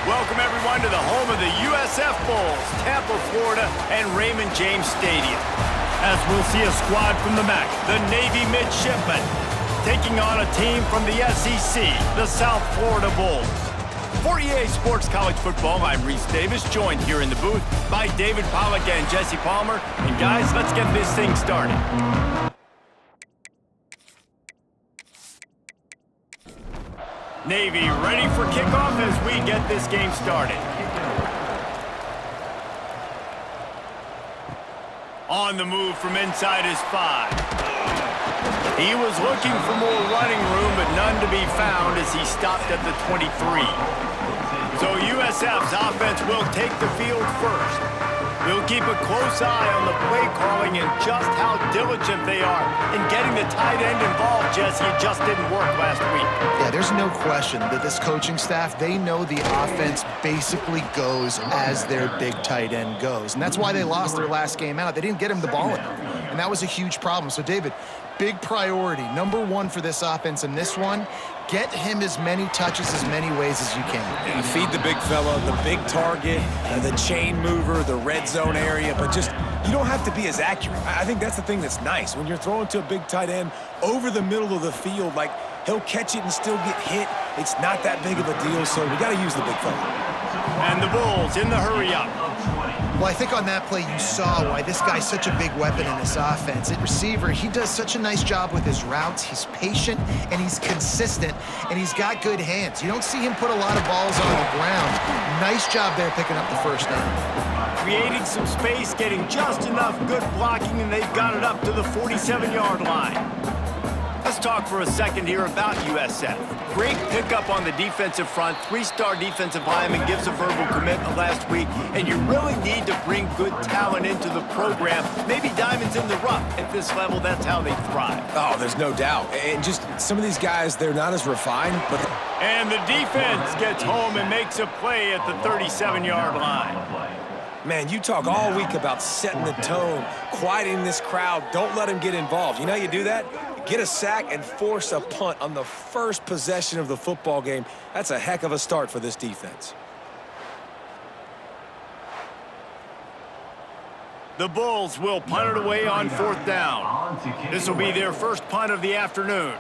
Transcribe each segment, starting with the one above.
Welcome, everyone, to the home of the USF Bulls, Tampa, Florida, and Raymond James Stadium. As we'll see a squad from the MAC, the Navy Midshipmen, taking on a team from the SEC, the South Florida Bulls. For EA Sports College Football, I'm Reese Davis, joined here in the booth by David Pollack and Jesse Palmer. And guys, let's get this thing started. Navy ready for kickoff as we get this game started. On the move from inside his 5. He was looking for more running room, but none to be found as he stopped at the 23. So USF's offense will take the field first. We'll keep a close eye on the play calling and just how diligent they are in getting the tight end involved, Jesse. It just didn't work last week. Yeah, there's no question that this coaching staff, they know the offense basically goes as their big tight end goes. And that's why they lost their last game out. They didn't get him the ball enough. And that was a huge problem. So, David, big priority, number one for this offense in this one, get him as many touches, as many ways as you can. Yeah, feed the big fella, the big target, the chain mover, the red zone area, but just you don't have to be as accurate. I think that's the thing that's nice. When you're throwing to a big tight end over the middle of the field, like he'll catch it and still get hit. It's not that big of a deal, so we got to use the big fella. And the Bulls in the hurry-up. Well, I think on that play you saw why this guy's such a big weapon in this offense. At receiver, he does such a nice job with his routes. He's patient, and he's consistent, and he's got good hands. You don't see him put a lot of balls on the ground. Nice job there picking up the first down. Creating some space, getting just enough good blocking, and they've got it up to the 47-yard line. Let's talk for a second here about USF. Great pickup on the defensive front. 3-star defensive lineman gives a verbal commitment last week, and you really need to bring good talent into the program. Maybe diamonds in the rough. At this level, that's how they thrive. Oh, there's no doubt. And just some of these guys, they're not as refined, but... And the defense gets home and makes a play at the 37-yard line. Man, you talk all week about setting the tone, quieting this crowd. Don't let them get involved. You know how you do that? Get a sack and force a punt on the first possession of the football game. That's a heck of a start for this defense. The Bulls will punt it away on 4th down. This will be their first punt of the afternoon.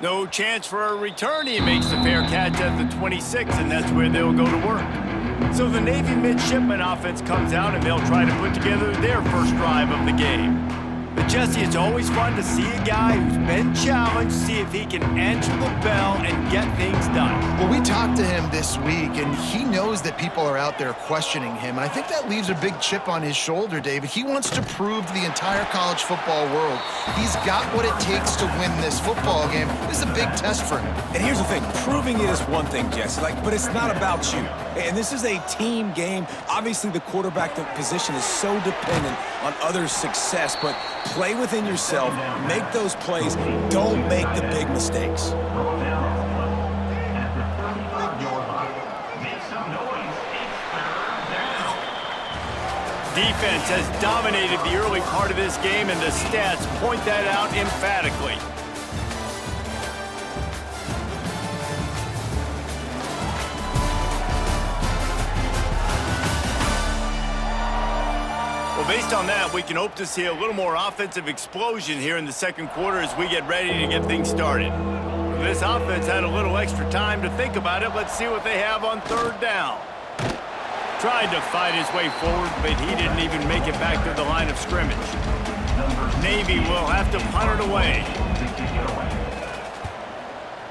No chance for a return. He makes the fair catch at the 26, and that's where they'll go to work. So the Navy Midshipmen offense comes out, and they'll try to put together their first drive of the game. But, Jesse, it's always fun to see a guy who's been challenged, see if he can answer the bell and get things done. Well, we talked to him this week, and he knows that people are out there questioning him, and I think that leaves a big chip on his shoulder, David. He wants to prove to the entire college football world he's got what it takes to win this football game. This is a big test for him. And here's the thing. Proving it is one thing, Jesse, but it's not about you. And this is a team game. Obviously, the quarterback position is so dependent on others' success, but play within yourself, make those plays, don't make the big mistakes. Defense has dominated the early part of this game, and the stats point that out emphatically. Well, based on that, we can hope to see a little more offensive explosion here in the second quarter as we get ready to get things started. This offense had a little extra time to think about it. Let's see what they have on 3rd down. Tried to fight his way forward, but he didn't even make it back to the line of scrimmage. Navy will have to punt it away.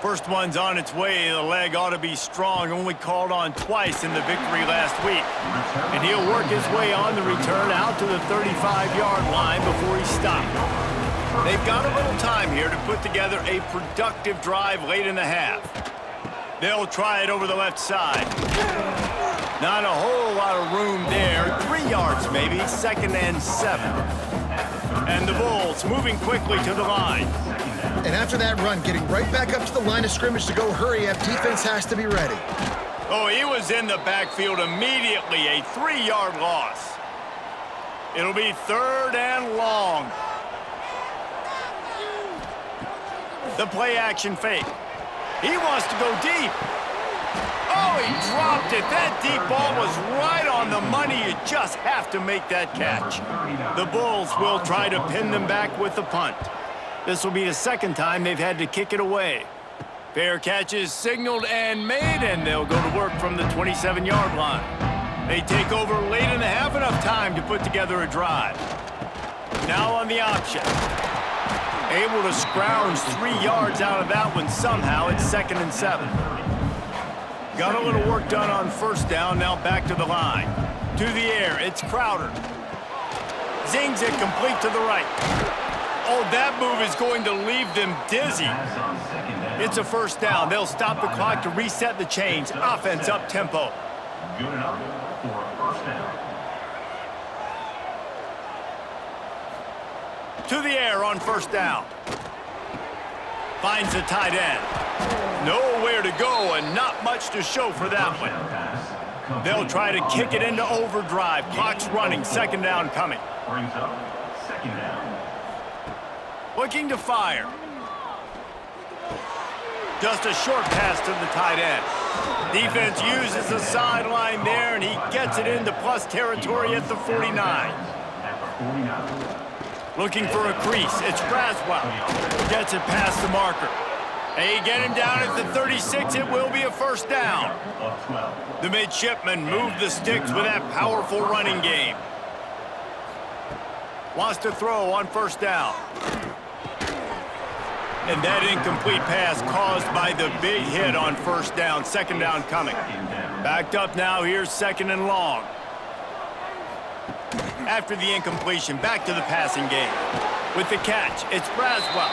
First one's on its way. The leg ought to be strong. Only called on twice in the victory last week. And he'll work his way on the return out to the 35-yard line before he stopped. They've got a little time here to put together a productive drive late in the half. They'll try it over the left side. Not a whole lot of room there. 3 yards maybe, 2nd and 7. And the Bulls moving quickly to the line. And after that run, getting right back up to the line of scrimmage to go hurry up, defense has to be ready. Oh, he was in the backfield immediately, a 3-yard loss. It'll be 3rd and long. The play action fake. He wants to go deep. Oh, he dropped it. That deep ball was right on the money. You just have to make that catch. The Bulls will try to pin them back with the punt. This will be the second time they've had to kick it away. Fair catch is signaled and made, and they'll go to work from the 27-yard line. They take over late in the half, enough time to put together a drive. Now on the option. Able to scrounge 3 yards out of that one somehow. It's 2nd and 7. Got a little work done on first down, now back to the line. To the air, it's Crowder. Zings it complete to the right. Oh, that move is going to leave them dizzy. It's a first down. They'll stop the clock to reset the chains. Offense up tempo. Good enough for a first down. To the air on first down. Finds the tight end. Nowhere to go and not much to show for that one. They'll try to kick it into overdrive. Clock's running. 2nd down coming. Brings up 2nd down. Looking to fire. Just a short pass to the tight end. Defense uses the sideline there, and he gets it into plus territory at the 49. At the 49. Looking for a crease. It's Braswell. Gets it past the marker. They get him down at the 36. It will be a first down. The midshipmen move the sticks with that powerful running game. Wants to throw on first down. And that incomplete pass caused by the big hit on first down. 2nd down coming. Backed up now. Here's 2nd and long. After the incompletion, back to the passing game. With the catch, it's Braswell.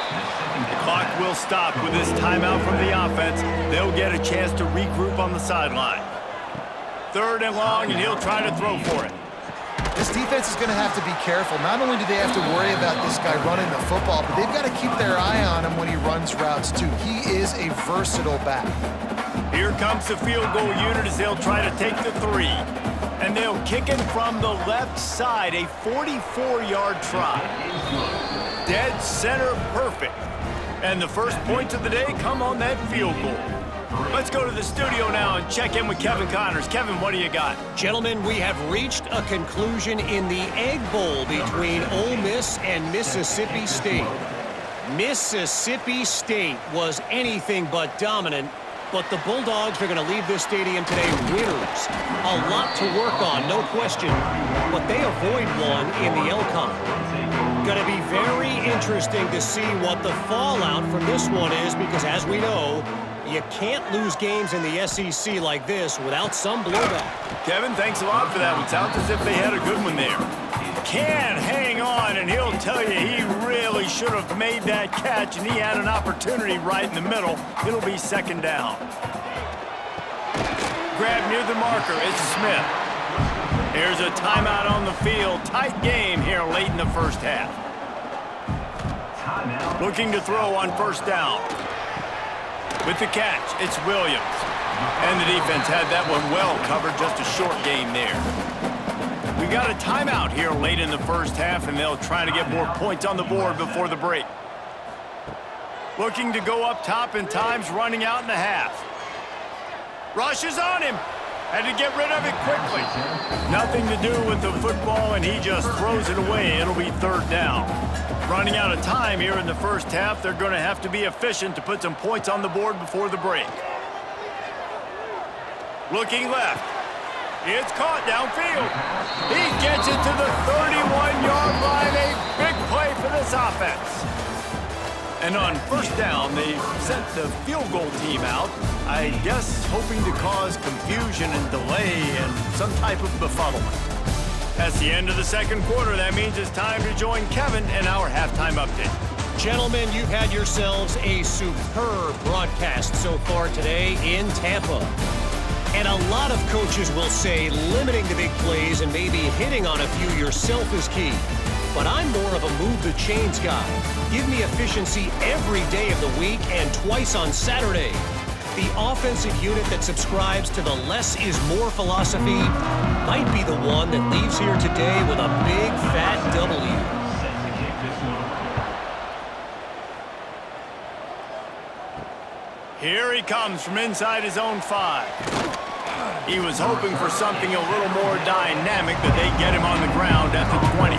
The clock will stop with this timeout from the offense. They'll get a chance to regroup on the sideline. 3rd and long, and he'll try to throw for it. This defense is going to have to be careful. Not only do they have to worry about this guy running the football, but they've got to keep their eye on him when he runs routes, too. He is a versatile back. Here comes the field goal unit as they'll try to take the 3. And they'll kick it from the left side, a 44-yard try. Dead center perfect. And the first points of the day come on that field goal. Let's go to the studio now and check in with Kevin Connors. Kevin, what do you got? Gentlemen, we have reached a conclusion in the Egg Bowl between Ole Miss and Mississippi State. Mississippi State was anything but dominant, but the Bulldogs are going to leave this stadium today winners. A lot to work on, no question, but they avoid one in the Elcon. Going to be very interesting to see what the fallout from this one is, because as we know, you can't lose games in the SEC like this without some blowback. Kevin, thanks a lot for that one. Sounds as if they had a good one there. Can hang on, and he'll tell you he really should have made that catch, and he had an opportunity right in the middle. It'll be 2nd down. Grab near the marker. It's Smith. Here's a timeout on the field. Tight game here late in the first half. Looking to throw on first down. With the catch, it's Williams. And the defense had that one well covered. Just a short game there. We got a timeout here late in the first half, and they'll try to get more points on the board before the break. Looking to go up top, and time's running out in the half. Rushes on him. Had to get rid of it quickly. Nothing to do with the football, and he just throws it away. It'll be 3rd down. Running out of time here in the first half. They're going to have to be efficient to put some points on the board before the break. Looking left. It's caught downfield. He gets it to the 31-yard line. A big play for this offense. And on first down, they sent the field goal team out, I guess hoping to cause confusion and delay and some type of befuddlement. That's the end of the 2nd quarter. That means it's time to join Kevin in our halftime update. Gentlemen, you've had yourselves a superb broadcast so far today in Tampa. And a lot of coaches will say limiting the big plays and maybe hitting on a few yourself is key. But I'm more of a move the chains guy. Give me efficiency every day of the week and twice on Saturday. The offensive unit that subscribes to the less is more philosophy might be the one that leaves here today with a big fat W. Here he comes from inside his own 5. He was hoping for something a little more dynamic, but they get him on the ground at the 20.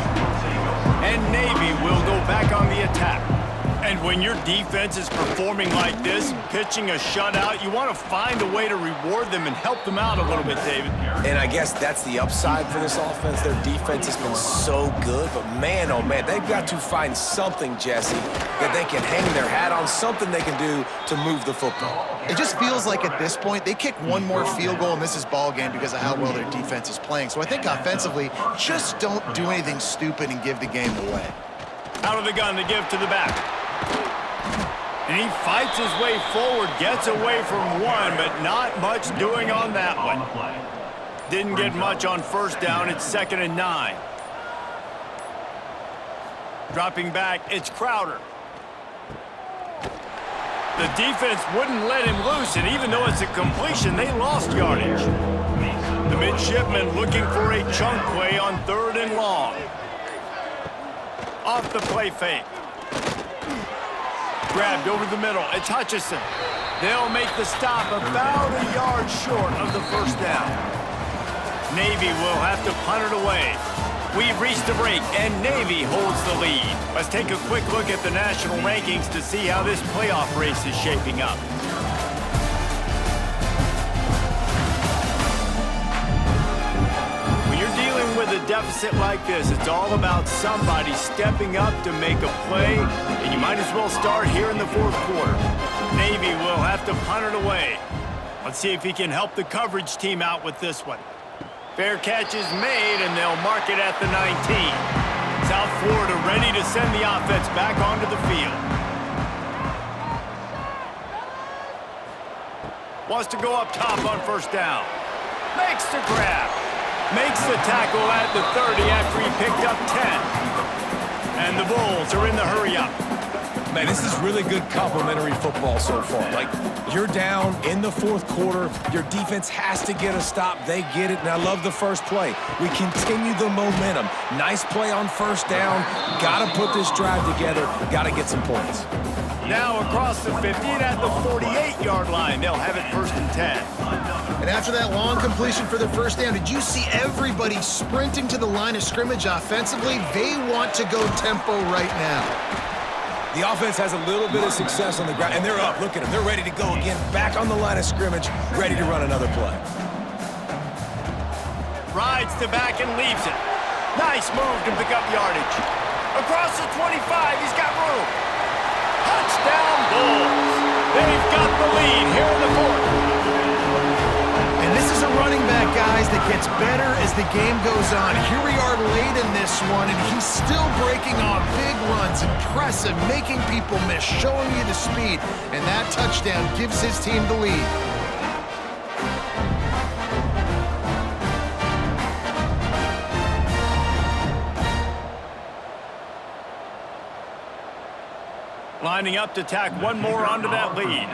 And Navy will go back on the attack. And when your defense is performing like this, pitching a shutout, you want to find a way to reward them and help them out a little bit, David. And I guess that's the upside for this offense. Their defense has been so good, but man, oh man, they've got to find something, Jesse, that they can hang their hat on, something they can do to move the football. It just feels like at this point, they kick one more field goal and this is ball game because of how well their defense is playing. So I think offensively, just don't do anything stupid and give the game away. Out of the gun to give to the back. And he fights his way forward, gets away from one, but not much doing on that one. Didn't get much on first down. It's 2nd and 9. Dropping back, it's Crowder. The defense wouldn't let him loose, and even though it's a completion, they lost yardage. The midshipman looking for a chunk play on 3rd and long. Off the play fake. Grabbed over the middle. It's Hutchinson. They'll make the stop about a yard short of the first down. Navy will have to punt it away. We've reached the break, and Navy holds the lead. Let's take a quick look at the national rankings to see how this playoff race is shaping up. When you're dealing with a deficit like this, it's all about somebody stepping up to make a play, and you might as well start here in the 4th quarter. Navy will have to punt it away. Let's see if he can help the coverage team out with this one. Fair catch is made, and they'll mark it at the 19. South Florida ready to send the offense back onto the field. Wants to go up top on first down. Makes the grab. Makes the tackle at the 30 after he picked up 10. And the Bulls are in the hurry-up. Man, this is really good complimentary football so far. Like, you're down in the 4th quarter. Your defense has to get a stop. They get it, and I love the first play. We continue the momentum. Nice play on first down. Got to put this drive together. Got to get some points. Now across the 50 and at the 48-yard line. They'll have it 1st and 10. And after that long completion for the first down, did you see everybody sprinting to the line of scrimmage offensively? They want to go tempo right now. The offense has a little bit of success on the ground, and they're up. Look at them. They're ready to go again, back on the line of scrimmage, ready to run another play. Rides the back and leaves it. Nice move to pick up yardage. Across the 25, he's got room. Touchdown, Bulls. They've got the lead here in the 4th. And this is a running back, guys, that gets better as the game goes on. Here we are late in this one, and he's still breaking off big runs, impressive, making people miss, showing you the speed. And that touchdown gives his team the lead. Lining up to tack one more onto that lead.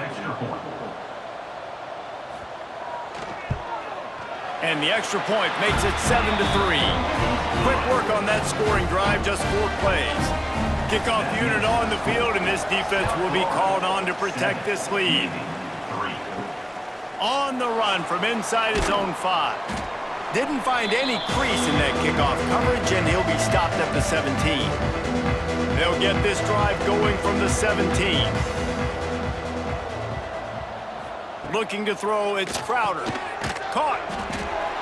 And the extra point makes it 7-3. Quick work on that scoring drive, just 4 plays. Kickoff unit on the field, and this defense will be called on to protect this lead. On the run from inside his own 5. Didn't find any crease in that kickoff coverage, and he'll be stopped at the 17. They'll get this drive going from the 17. Looking to throw, it's Crowder. Caught.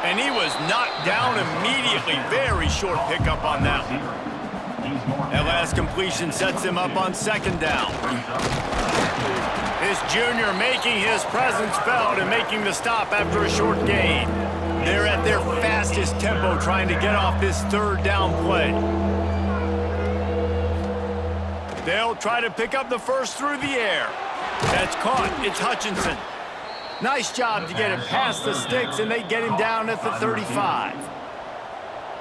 And he was knocked down immediately. Very short pickup on that one. That last completion sets him up on 2nd down. This junior making his presence felt and making the stop after a short gain. They're at their fastest tempo trying to get off this 3rd down play. They'll try to pick up the first through the air. That's caught. It's Hutchinson. Nice job to get it past the sticks, and they get him down at the 35.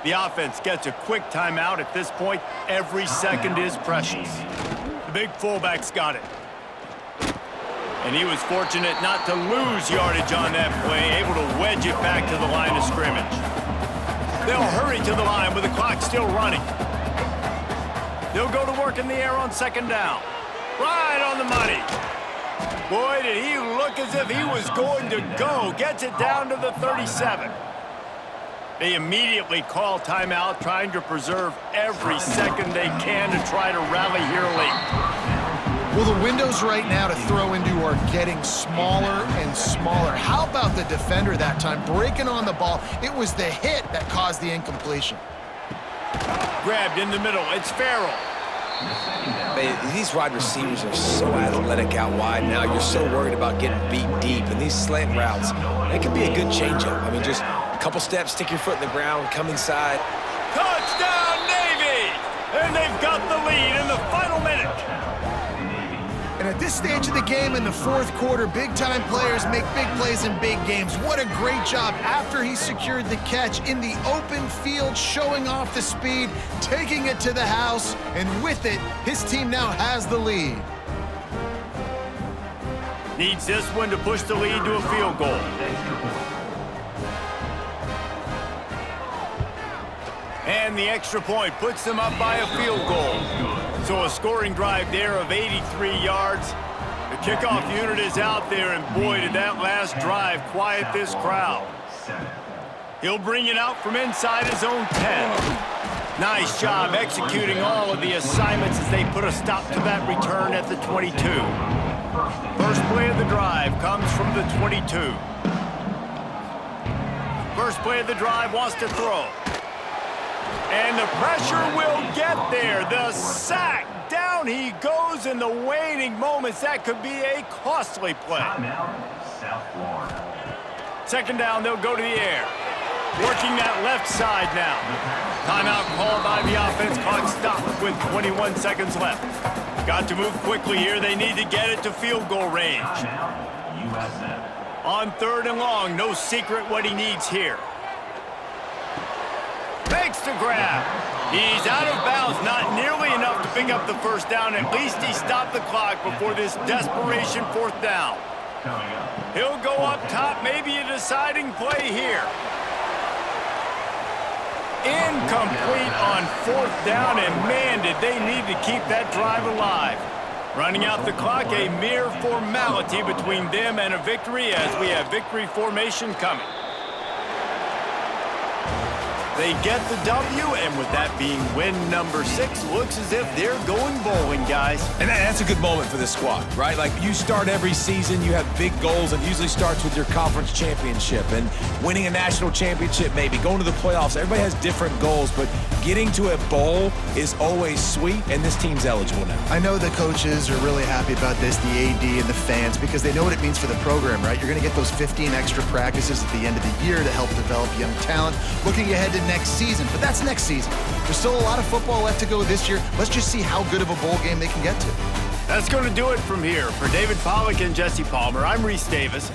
The offense gets a quick timeout at this point. Every second is precious. The big fullback's got it. And he was fortunate not to lose yardage on that play, able to wedge it back to the line of scrimmage. They'll hurry to the line with the clock still running. They'll go to work in the air on 2nd down. Right on the money. Boy, did he look as if he was going to go. Gets it down to the 37. They immediately call timeout, trying to preserve every second they can to try to rally here late. Well, the windows right now to throw into are getting smaller and smaller. How about the defender that time breaking on the ball? It was the hit that caused the incompletion. Grabbed in the middle. It's Farrell. These wide receivers are so athletic out wide now. You're so worried about getting beat deep. And these slant routes, it can be a good changeup. I mean, just a couple steps, stick your foot in the ground, come inside. Touchdown, Navy! And they've got the lead in the final minute. And at this stage of the game in the fourth quarter, big-time players make big plays in big games. What a great job after he secured the catch in the open field, showing off the speed, taking it to the house, and with it, his team now has the lead. Needs this one to push the lead to a field goal. And the extra point puts them up by a field goal. So a scoring drive there of 83 yards. The kickoff unit is out there, and boy, did that last drive quiet this crowd. He'll bring it out from inside his own 10. Nice job executing all of the assignments as they put a stop to that return at the 22. First play of the drive comes from the 22. First play of the drive wants to throw. And the pressure will get there. The sack. Down he goes in the waning moments. That could be a costly play. South Florida. Second down, they'll go to the air. Working that left side now. Timeout called by the offense. Clock stopped with 21 seconds left. Got to move quickly here. They need to get it to field goal range. USF. On third and long, no secret what he needs here. Makes the grab. He's out of bounds, not nearly enough to pick up the first down. At least he stopped the clock before this desperation fourth down. He'll go up top, maybe a deciding play here. Incomplete on fourth down, and man, did they need to keep that drive alive. Running out the clock, a mere formality between them and a victory as we have victory formation coming. They get the W, and with that being win number 6, looks as if they're going bowling, guys. And that's a good moment for this squad, right? Like, you start every season, you have big goals, and it usually starts with your conference championship and winning a national championship, maybe going to the playoffs. Everybody has different goals, but getting to a bowl is always sweet, and this team's eligible now. I know the coaches are really happy about this, the AD and the fans, because they know what it means for the program, right? You're going to get those 15 extra practices at the end of the year to help develop young talent. Looking ahead to next season, but that's next season. There's still a lot of football left to go this year. Let's just see how good of a bowl game they can get to. That's going to do it from here. For David Pollack and Jesse Palmer, I'm Reese Davis.